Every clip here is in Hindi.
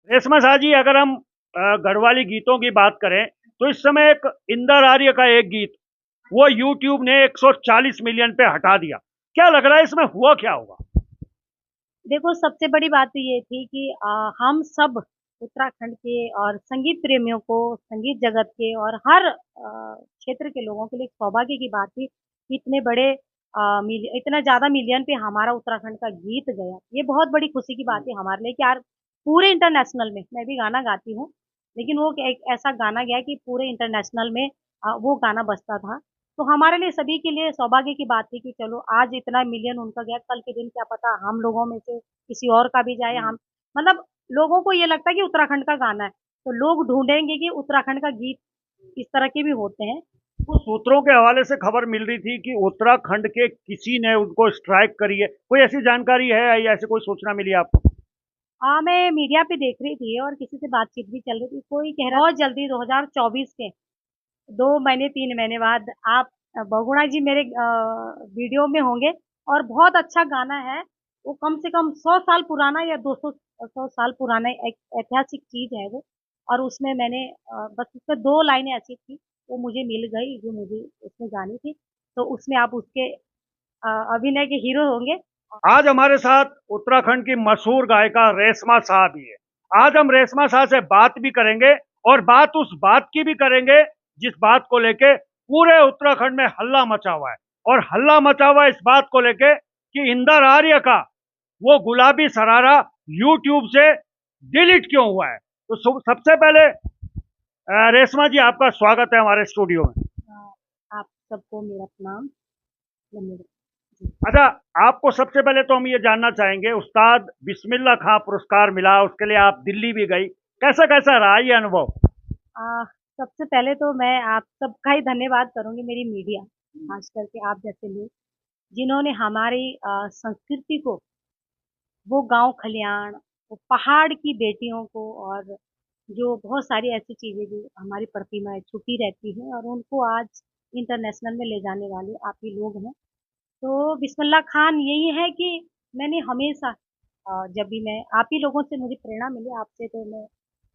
रेशमा शाह जी, अगर हम गढ़वाली गीतों की बात करें तो इस समय एक इंदर आर्य का एक गीत वो यूट्यूब ने 140 मिलियन पे हटा दिया। क्या लग रहा है इसमें हुआ क्या होगा? देखो, सबसे बड़ी बात तो ये थी कि हम सब उत्तराखंड के और संगीत प्रेमियों को, संगीत जगत के और हर क्षेत्र के लोगों के लिए एक सौभाग्य की बात थी कि इतने बड़े इतना ज्यादा मिलियन पे हमारा उत्तराखंड का गीत गया। ये बहुत बड़ी खुशी की बात है हमारे लिए कि यार पूरे इंटरनेशनल में, मैं भी गाना गाती हूँ, लेकिन वो एक ऐसा गाना गया कि पूरे इंटरनेशनल में वो गाना बजता था। तो हमारे लिए, सभी के लिए सौभाग्य की बात थी कि चलो आज इतना मिलियन उनका गया, कल के दिन क्या पता हम लोगों में से किसी और का भी जाए। हम मतलब लोगों को ये लगता है कि उत्तराखंड का गाना है, तो लोग ढूंढेंगे कि उत्तराखंड का गीत इस तरह के भी होते हैं। कुछ सूत्रों के हवाले से खबर मिल रही थी कि उत्तराखंड के किसी ने उनको स्ट्राइक करी है। कोई ऐसी जानकारी है या ऐसी कोई सूचना मिली आपको? हाँ, मैं मीडिया पे देख रही थी और किसी से बातचीत भी चल रही थी, कोई कह रहा बहुत जल्दी 2024 के 2 महीने 3 महीने बाद आप बहुगुणा जी मेरे वीडियो में होंगे। और बहुत अच्छा गाना है वो, कम से कम 100 साल पुराना या 200 100 साल पुराना एक ऐतिहासिक चीज है वो। और उसमें मैंने बस उसमें 2 लाइनें ऐसी थी, वो मुझे मिल गई जो मुझे उसमें गानी थी। तो उसमें आप उसके अभिनय के हीरो होंगे। आज हमारे साथ उत्तराखंड की मशहूर गायिका रेशमा शाह भी है। आज हम रेशमा शाह से बात भी करेंगे और बात उस बात की भी करेंगे जिस बात को लेके पूरे उत्तराखंड में हल्ला मचा हुआ है। और हल्ला मचा हुआ है इस बात को लेके कि इंदर आर्य का वो गुलाबी सरारा यूट्यूब से डिलीट क्यों हुआ है। तो सबसे पहले रेशमा जी, आपका स्वागत है हमारे स्टूडियो में। आप सबको मेरा प्रणाम। धन्यवाद जी। अच्छा, आपको सबसे पहले तो हम ये जानना चाहेंगे, उस्ताद बिस्मिल्लाह खां पुरस्कार मिला, उसके लिए आप दिल्ली भी गई, कैसा कैसा रहा ये अनुभव? आ, सबसे पहले तो मैं आप सबका ही धन्यवाद करूंगी, मेरी मीडिया, खास करके आप जैसे लोग जिन्होंने हमारी संस्कृति को, वो गांव खलियान, वो पहाड़ की बेटियों को, और जो बहुत सारी ऐसी चीजें जो हमारी प्रतिमाएं छुपी रहती हैं और उनको आज इंटरनेशनल में ले जाने वाले आप ही लोग हैं। तो बिस्मिल्लाह खान यही है कि मैंने हमेशा जब भी मैं आप ही लोगों से मुझे प्रेरणा मिली, आपसे तो मैं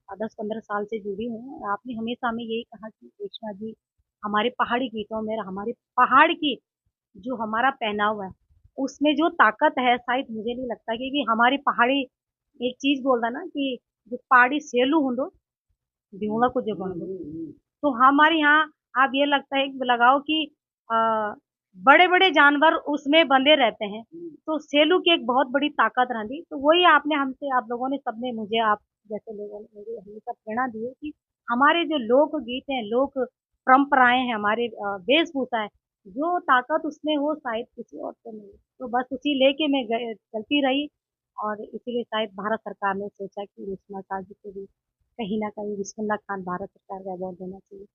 10-15 साल से जुड़ी हूँ। आपने हमेशा हमें यही कहा कि रेशमा जी, हमारे पहाड़ी गीतों में और हमारे पहाड़ की जो हमारा पहनावा है उसमें जो ताकत है, शायद मुझे नहीं लगता कि हमारी पहाड़ी एक चीज बोलता ना कि जो पहाड़ी सेलू होंदो दिवला को जो बन दो। तो हमारे यहाँ आप ये लगता है कि लगाओ कि बड़े बड़े जानवर उसमें बंधे रहते हैं, तो सेलू की एक बहुत बड़ी ताकत रही। तो वही आपने हमसे, आप लोगों ने, सबने मुझे, आप जैसे लोगों ने मुझे हमेशा प्रेरणा दी है कि हमारे जो लोक गीत हैं, लोक परंपराएं हैं, हमारे वेशभूषा है, जो ताकत उसमें हो शायद किसी और को नहीं। तो बस उसी लेके मैं चलती रही। और इसीलिए शायद भारत सरकार ने सोचा कि रेशमा शाह जी को भी कहीं ना कहीं बिस्मिल्लाह खान भारत सरकार का अवार्ड देना चाहिए।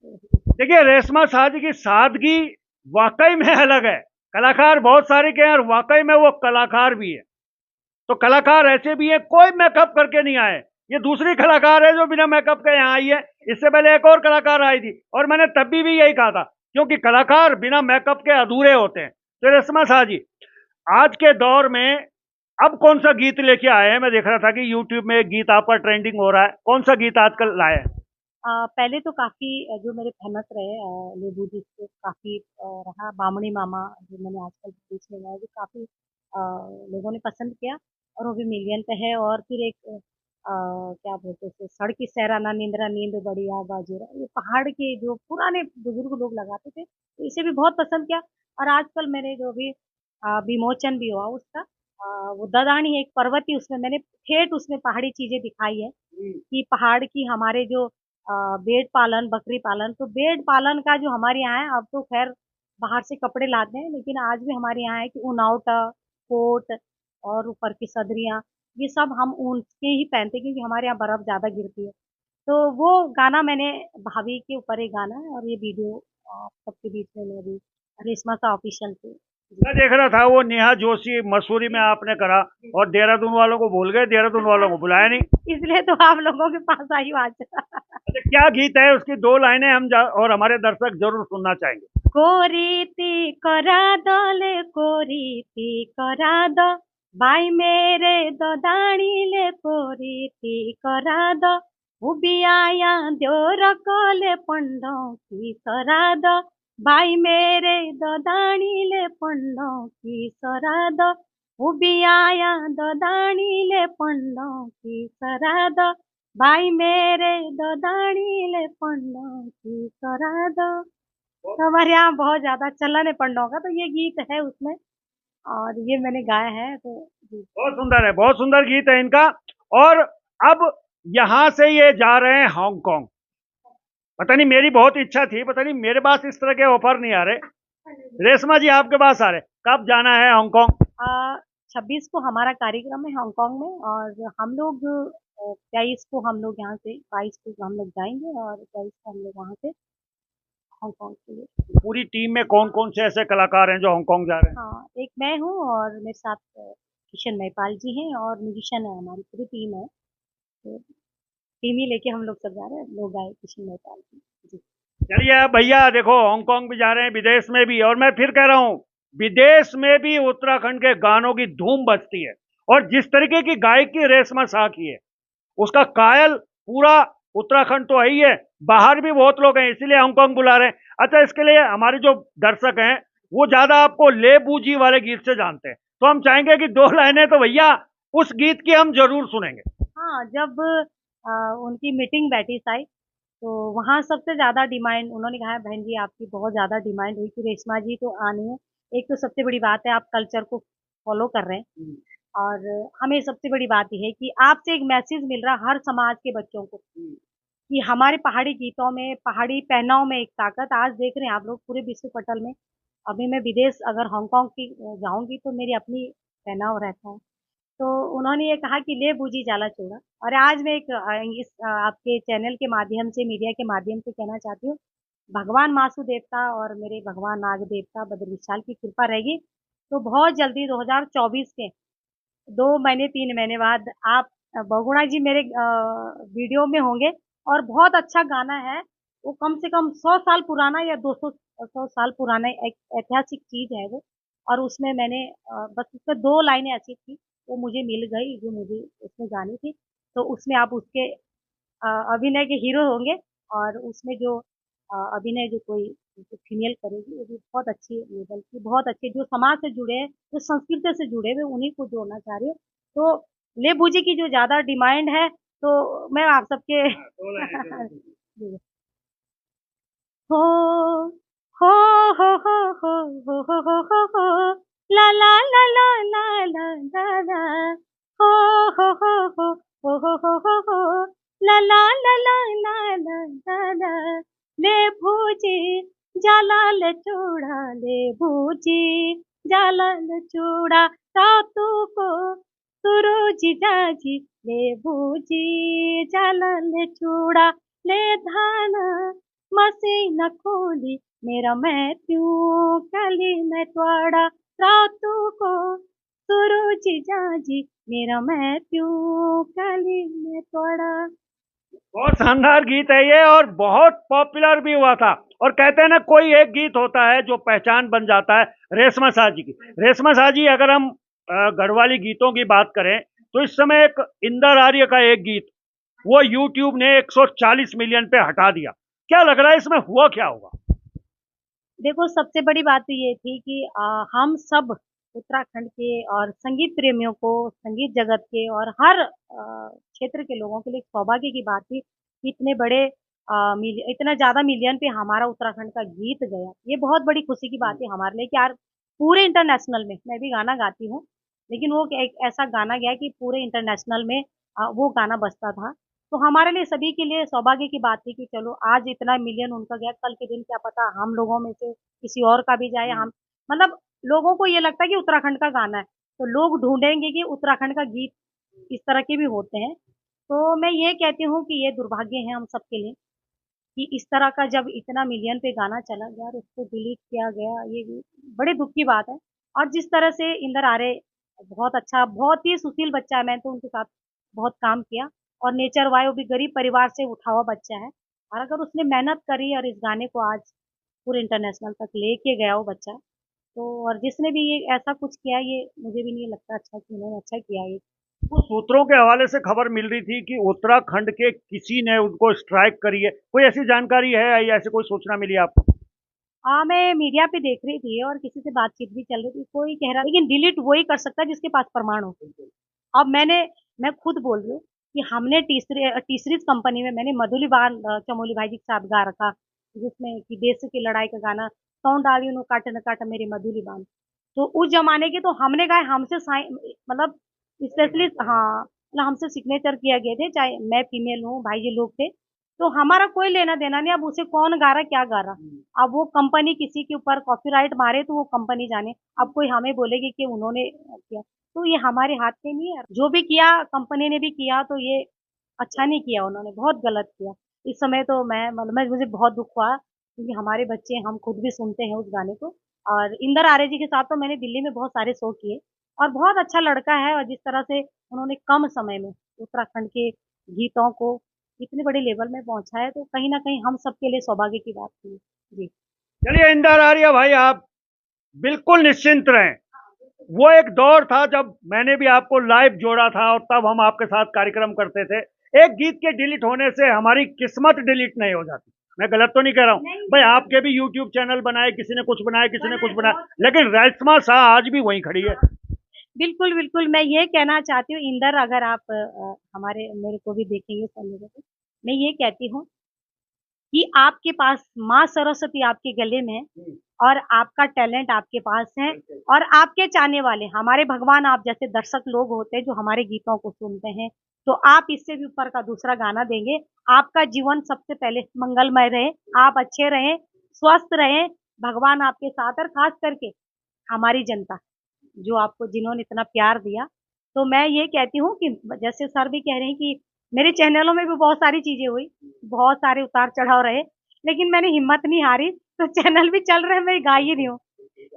तो देखिए, रेशमा शाह जी की सादगी वाकई में अलग है। कलाकार बहुत सारे के हैं और वाकई में वो कलाकार भी है। तो कलाकार ऐसे भी है, कोई मेकअप करके नहीं आए। ये दूसरी कलाकार है जो बिना मेकअप के यहाँ आई है। इससे पहले एक और कलाकार आई थी और मैंने तब भी यही कहा था, क्योंकि कलाकार बिना मेकअप के अधूरे होते हैं। तो रेशमा शाह जी, आज के दौर में अब कौन सा गीत लेके आए हैं? मैं देख रहा था कि यूट्यूब में एक गीत आपका ट्रेंडिंग हो रहा है, कौन सा गीत आजकल लाए हैं? पहले तो काफी जो मेरे फेमस रहे लेबू जी से काफी रहा बामणी मामा, जो मैंने आजकल बीच में गाया, जो काफी लोगों ने पसंद किया और वो भी मिलियन पे है। और फिर एक क्या बोलते हैं उसे, सड़की सैराना निंद्रा नींद बढ़िया बाजूरा, ये पहाड़ के जो पुराने बुजुर्ग लोग लगाते थे, तो इसे भी बहुत पसंद किया। और आजकल मेरे जो भी विमोचन भी हुआ उसका, वो ददानी है एक पर्वती, उसमें मैंने ठेठ उसमें पहाड़ी चीजें दिखाई है कि पहाड़ की हमारे जो भेड़ पालन, बकरी पालन, तो भेड़ पालन का जो हमारे यहाँ है, अब तो खैर बाहर से कपड़े लाते हैं, लेकिन आज भी हमारे यहाँ है कि ऊनावटा, कोट और ऊपर की सदरियाँ, ये सब हम ऊन के ही पहनते हैं क्योंकि हमारे यहाँ बर्फ ज्यादा गिरती है। तो वो गाना मैंने, भाभी के ऊपर एक गाना है और ये वीडियो सबके बीच में मैं भी रेशमा का ऑफिशियल पे। जी। मैं देख रहा था वो नेहा जोशी मसूरी में आपने करा और देहरादून वालों को भूल गए, देहरादून वालों को बुलाया नहीं। इसलिए तो आप लोगों के पास आई हूँ आज। अच्छा, क्या गीत है? उसकी दो लाइनें हम और हमारे दर्शक जरूर सुनना चाहेंगे। कोरीति करा दले कोरीति करा द भाई मेरे दो दाणीले पोरीती कराद उबियाया द्योर कोले पंडों की सराद भाई मेरे दो दाणीले पंडों की सराद उबियाया दो दाणीले पंडों की सराद भाई मेरे दो दाणीले पंडों की सराद। तो हमारे यहाँ बहुत ज्यादा चलन है पंडों का, तो ये गीत है उसमें और ये मैंने गाया है तो जी। बहुत सुंदर है, बहुत सुंदर गीत है इनका। और अब यहाँ से ये जा रहे हैं हांगकांग। पता नहीं, मेरी बहुत इच्छा थी, पता नहीं मेरे पास इस तरह के ऑफर नहीं आ रहे। रेशमा जी आपके पास आ रहे, कब जाना है हांगकांग? 26 को हमारा कार्यक्रम है हांगकांग में और हम लोग 23 को हम लोग यहाँ से 22 को हम लोग जाएंगे और 23 को हम लोग वहाँ से हांगकांग के लिए। पूरी टीम में कौन कौन से ऐसे कलाकार हैं जो हांगकांग जा रहे हैं? हाँ, एक मैं हूँ और मेरे साथ किशन महिपाल जी हैं और म्यूजिशियन है, हमारी पूरी टीम है। तो टीम ही लेके हम लोग सब जा रहे हैं, लोग आए किशन महिपाल जी जी। चलिए अब भैया देखो, हांगकांग भी जा रहे हैं, विदेश में भी, और मैं फिर कह रहा हूँ विदेश में भी उत्तराखंड के गानों की धूम बजती है। और जिस तरीके की गायकी रेशमा शाह की है, उसका कायल पूरा उत्तराखंड तो है ही है, बाहर भी बहुत लोग हैं, इसीलिए हांगकांग बुला रहे हैं। अच्छा, इसके लिए हमारे जो दर्शक हैं वो ज्यादा आपको ले बूजी वाले गीत से जानते हैं, तो हम चाहेंगे कि दो लाइनें तो भैया उस गीत की हम जरूर सुनेंगे। हाँ, जब उनकी मीटिंग बैठी साई तो वहाँ सबसे ज़्यादा डिमांड उन्होंने कहा है, बहन जी आपकी बहुत ज़्यादा डिमांड हुई कि रेशमा जी तो आनी है। एक तो सबसे बड़ी बात है आप कल्चर को फॉलो कर रहे हैं और हमें सबसे बड़ी बात यह है कि आपसे एक मैसेज मिल रहा है हर समाज के बच्चों को कि हमारे पहाड़ी गीतों में, पहाड़ी पहनाव में एक ताकत। आज देख रहे हैं आप लोग पूरे विश्व पटल में। अभी मैं विदेश अगर हांगकांग की जाऊंगी तो मेरी अपनी पहनाव रहता है। तो उन्होंने ये कहा कि ले बूजी जाला चूड़ा। और आज मैं एक आपके चैनल के माध्यम से, मीडिया के माध्यम से कहना चाहती हूँ, भगवान मासु देवता और मेरे भगवान नाग देवता बद्र विशाल की कृपा रहेगी तो बहुत जल्दी 2024 के 2 महीने 3 महीने बाद आप बहुगुणा जी मेरे वीडियो में होंगे। और बहुत अच्छा गाना है वो, कम से कम 100 साल पुराना या 200 100 साल पुराना एक ऐतिहासिक चीज है वो। और उसमें मैंने बस उसमें 2 लाइनें ऐसी थी वो मुझे मिल गई जो मुझे उसमें गानी थी। तो उसमें आप उसके अभिनय के हीरो होंगे और उसमें जो अभिनय जो कोई फीमेल करेगी वो भी बहुत अच्छी लेवल की, बहुत अच्छे जो समाज से जुड़े हैं, जो संस्कृति से जुड़े हुए उन्हीं को जोड़ना चाह रही हूँ। तो ले बूजी की जो ज्यादा डिमांड है तो मैं आप सबके हो हो हो हो हो हो हो हो हो ला ला ला ला ला ला ला ला हो हो हो हो हो हो हो हो हो ला ला ला ला ला ला ला ला ले भूजी जालाल चूड़ा ले भूजी जालाल चूड़ा रातू को सुरुजी जाजी ले भूजी जालाल चूड़ा ले धाना मसीन खोली मेरा मैथ्यू कली मैं त्वाड़ा रातू को सुरुचि जाजी मेरा मैथ्यू कली मैं त्वाड़ा। बहुत शानदार गीत है ये, और बहुत पॉपुलर भी हुआ था। और कहते हैं ना, कोई एक गीत होता है जो पहचान बन जाता है, रेशमा शाह जी की। रेशमा शाह जी, अगर हम गढ़वाली गीतों की बात करें तो इस समय एक इंदर आर्य का एक गीत वो यूट्यूब ने 140 मिलियन पे हटा दिया। क्या लग रहा है इसमें हुआ क्या होगा? देखो सबसे बड़ी बात तो ये थी कि हम सब उत्तराखंड के और संगीत प्रेमियों को, संगीत जगत के और हर क्षेत्र के लोगों के लिए एक सौभाग्य की बात थी कि इतने बड़े इतना ज्यादा मिलियन पे हमारा उत्तराखंड का गीत गया। ये बहुत बड़ी खुशी की बात है हमारे लिए कि यार पूरे इंटरनेशनल में, मैं भी गाना गाती हूँ लेकिन वो एक ऐसा गाना गया कि पूरे इंटरनेशनल में वो गाना बजता था। तो हमारे लिए सभी के लिए सौभाग्य की बात थी कि चलो आज इतना मिलियन उनका गया, कल के दिन क्या पता हम लोगों में से किसी और का भी जाए। हम मतलब लोगों को ये लगता है कि उत्तराखंड का गाना है तो लोग ढूंढेंगे कि उत्तराखंड का गीत इस तरह के भी होते हैं। तो मैं ये कहती हूँ कि ये दुर्भाग्य है हम सबके लिए कि इस तरह का जब इतना मिलियन पे गाना चला गया और उसको डिलीट किया गया, ये भी बड़े दुख की बात है। और जिस तरह से इंदर आर्य बहुत अच्छा, बहुत ही सुशील बच्चा है, मैं तो उनके साथ बहुत काम किया। और नेचर वाई वो भी गरीब परिवार से उठा हुआ बच्चा है और अगर उसने मेहनत करी और इस गाने को आज पूरे इंटरनेशनल तक लेके गया वो बच्चा, तो और जिसने भी ये ऐसा कुछ किया, ये मुझे भी नहीं लगता अच्छा कि उन्होंने अच्छा किया ये। कुछ सूत्रों के हवाले से खबर मिल रही थी कि उत्तराखंड के किसी ने उनको स्ट्राइक करी है, कोई ऐसी जानकारी है या ऐसी कोई सूचना मिली आपको? हाँ, मैं मीडिया पे देख रही थी और किसी से बातचीत भी चल रही थी, कोई कह रहा, लेकिन डिलीट वही कर सकता है जिसके पास प्रमाण हो। अब मैं खुद बोल रही हूँ कि हमने तीसरी कंपनी में मैंने मधुली बान चमोली भाई जी के साथ गा रखा, जिसमें कि देश की लड़ाई का गाना, कौन डाली उन्होंने काटे न काटा मेरी मधुली बान। तो उस जमाने के तो हमने गाए, हमसे मतलब स्पेशली, हाँ, मतलब हमसे सिग्नेचर किया गए थे, चाहे मैं फीमेल हूँ, भाई जी लोग थे। तो हमारा कोई लेना देना नहीं, अब उसे कौन गा रहा क्या गा रहा, अब वो कंपनी किसी के ऊपर कॉपीराइट मारे तो वो कंपनी जाने, अब कोई हमें बोलेगी कि उन्होंने किया, तो ये हमारे हाथ में नहीं है। जो भी किया कंपनी ने भी किया, तो ये अच्छा नहीं किया, उन्होंने बहुत गलत किया। इस समय तो मैं मतलब मुझे बहुत दुख हुआ, क्योंकि हमारे बच्चे, हम खुद भी सुनते हैं उस गाने को। और इंदर आर्य जी के साथ तो मैंने दिल्ली में बहुत सारे शो किए, और बहुत अच्छा लड़का है, और जिस तरह से उन्होंने कम समय में उत्तराखंड के गीतों को इतने बड़े लेवल में पहुंचा है, तो कहीं ना कहीं हम सबके लिए सौभाग्य की बात थी। जी। चलिए इंदर आर्य भाई, आप बिल्कुल निश्चिंत रहें। वो एक दौर था जब मैंने भी आपको लाइव जोड़ा था और तब हम आपके साथ कार्यक्रम करते थे। एक गीत के डिलीट होने से हमारी किस्मत डिलीट नहीं हो जाती। मैं गलत तो नहीं कह रहा हूँ भाई? आपके भी यूट्यूब चैनल बनाए, किसी ने कुछ बनाया, किसी ने कुछ बनाया, लेकिन रेशमा शाह आज भी वहीं खड़ी है। बिल्कुल, बिल्कुल, मैं ये कहना चाहती हूँ इंदर, अगर आप हमारे मेरे को भी देखेंगे सुनेंगे तो, मैं ये कहती हूँ कि आपके पास माँ सरस्वती आपके गले में है, और आपका टैलेंट आपके पास है, और आपके चाहने वाले हमारे भगवान आप जैसे दर्शक लोग होते हैं जो हमारे गीतों को सुनते हैं, तो आप इससे भी ऊपर का दूसरा गाना देंगे। आपका जीवन सबसे पहले मंगलमय रहे, आप अच्छे रहें, स्वस्थ रहें, भगवान आपके साथ, और खास करके हमारी जनता जो आपको, जिन्होंने इतना प्यार दिया। तो मैं ये कहती हूँ कि जैसे सर भी कह रहे हैं कि मेरे चैनलों में भी बहुत सारी चीजें हुई, बहुत सारे उतार चढ़ाव रहे, लेकिन मैंने हिम्मत नहीं हारी, तो चैनल भी चल रहे हैं, मैं गा ही रही हूँ।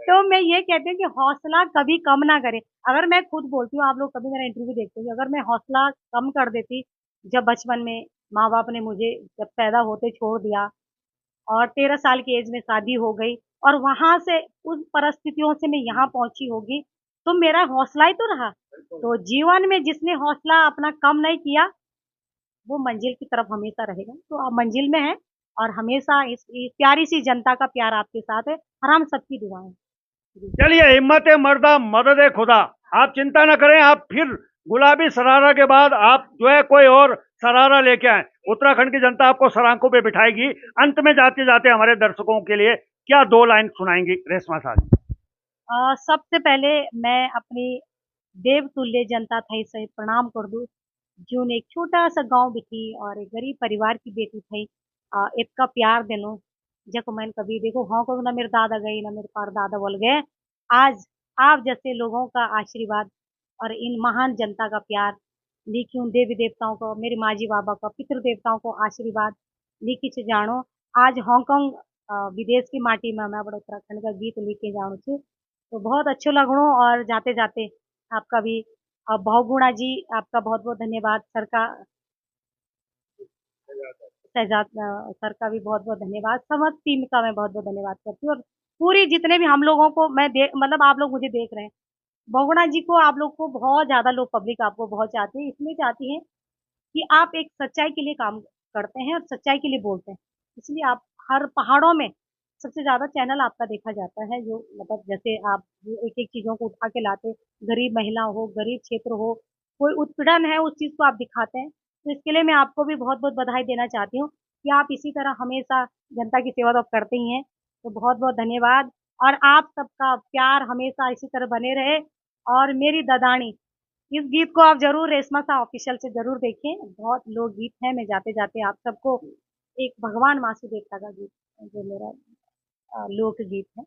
तो मैं ये कहती हूँ कि हौसला कभी कम ना करें। अगर मैं खुद बोलती हूँ, आप लोग कभी मेरा इंटरव्यू देखते हो, अगर मैं हौसला कम कर देती, जब बचपन में माँ बाप ने मुझे जब पैदा होते छोड़ दिया, और 13 साल की एज में शादी हो गई, और वहां से उस परिस्थितियों से मैं यहाँ पहुंची होगी, तो मेरा हौसला ही तो रहा। तो जीवन में जिसने हौसला अपना कम नहीं किया, वो मंजिल की तरफ हमेशा रहेगा। तो आप मंजिल में हैं, और हमेशा इस प्यारी सी जनता का प्यार आपके साथ है, और हम सबकी दुआएं। जी। चलिए, हिम्मत मर्दा मदद खुदा। आप चिंता न करें, आप फिर गुलाबी सरारा के बाद आप जो है कोई और सरारा लेके आए। उत्तराखंड की जनता आपको सरांखों पे बिठाएगी। अंत में जाते जाते हमारे दर्शकों के लिए क्या दो लाइन सुनाएंगी रेशमा साहब? सबसे पहले मैं अपनी देवतुल्य जनता थई से प्रणाम कर दूं, जून एक छोटा सा गांव बिठी और एक गरीब परिवार की बेटी थई, इतना प्यार देनो, जको मैंने कभी देखो हाँ को ना मेरे दादा गई ना मेरे पर दादा बोल गए। आज आप जैसे लोगों का आशीर्वाद और इन महान जनता का प्यार लिखी, उन देवी देवताओं को, मेरे माजी बाबा का, पितृ देवताओं को आशीर्वाद लिखी से जानो। आज हांगकांग विदेश की माटी में मैं बड़ा उत्तराखंड का गीत लेके जाऊँ छू, तो बहुत अच्छो लगणो। और जाते जाते आपका भी बहुगुणा जी, आपका बहुत बहुत धन्यवाद। सर का, शहजाद सर का भी बहुत बहुत धन्यवाद। समस्त टीम का मैं बहुत बहुत धन्यवाद करती हूँ, और पूरी जितने भी हम लोगों को मैं देख, मतलब आप लोग मुझे देख रहे हैं, बहुगुणा जी को, आप लोग को बहुत ज्यादा लोग, पब्लिक आपको बहुत चाहती है, इसलिए चाहती है कि आप एक सच्चाई के लिए काम करते हैं और सच्चाई के लिए बोलते हैं, इसलिए आप हर पहाड़ों में सबसे ज्यादा चैनल आपका देखा जाता है, जो मतलब जैसे आप एक एक चीजों को उठा के लाते, गरीब महिला हो, गरीब क्षेत्र हो, कोई उत्पीड़न है, उस चीज को आप दिखाते हैं। तो इसके लिए मैं आपको भी बहुत बहुत बधाई देना चाहती हूँ कि आप इसी तरह हमेशा जनता की सेवा तो आप करते ही हैं, तो बहुत बहुत धन्यवाद। और आप सबका प्यार हमेशा इसी तरह बने रहे। और मेरी ददानी, इस गीत को आप जरूर रेशमा सा ऑफिशियल से जरूर देखें, बहुत लोक गीत है। मैं जाते जाते आप सबको एक भगवान मासु देवता का गीत, जो मेरा लोक गीत है।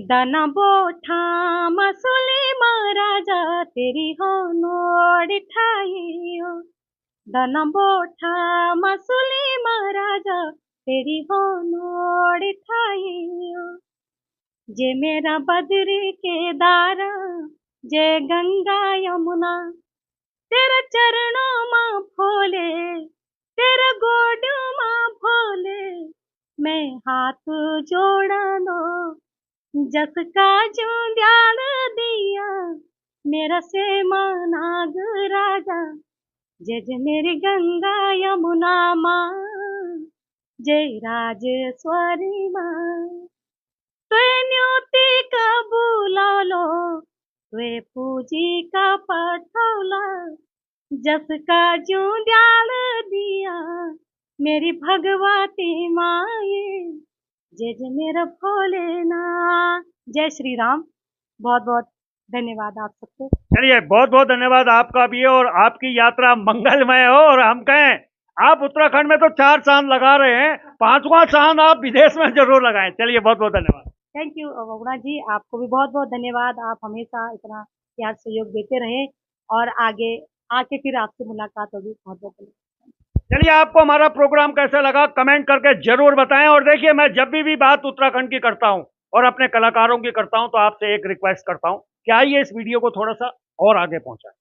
दन बोठा मसुले महाराजा तेरी हो नोड़ ठाई, धन बोठा मसुले महाराजा तेरी हो नोड़ ठाई, जे मेरा बद्री केदारा, जय गंगा यमुना, तेरा चरणों माँ भोले, तेरा गोड माँ भोले, मैं हाथ हाथ जोड़ा दो जस का जुंध्याल दिया मेरा से नाग राजा जय जय मेरी गंगा यमुना माँ जय राजेश्वरी माँ तुए न्योती कबूलालो तुए पूजी का पठौला जस का जुंध्याल दिया मेरी भगवती माए जय जय मेरा भोलेनाथ। जय श्री राम। बहुत बहुत धन्यवाद आप सबको। चलिए, बहुत बहुत धन्यवाद आपका भी, और आपकी यात्रा मंगलमय हो। और हम कहें, आप उत्तराखंड में तो 4 चांद लगा रहे हैं, 5वां चांद आप विदेश में जरूर लगाएं। चलिए, बहुत बहुत धन्यवाद। थैंक यू वगुणा जी, आपको भी बहुत बहुत धन्यवाद। आप हमेशा इतना प्यार सहयोग देते रहे और आगे आके फिर आपसे मुलाकात होगी। बहुत बहुत धन्यवाद। चलिए, आपको हमारा प्रोग्राम कैसा लगा कमेंट करके जरूर बताएं। और देखिए, मैं जब भी बात उत्तराखंड की करता हूं और अपने कलाकारों की करता हूं तो आपसे एक रिक्वेस्ट करता हूं कि आइए इस वीडियो को थोड़ा सा और आगे पहुंचाएं।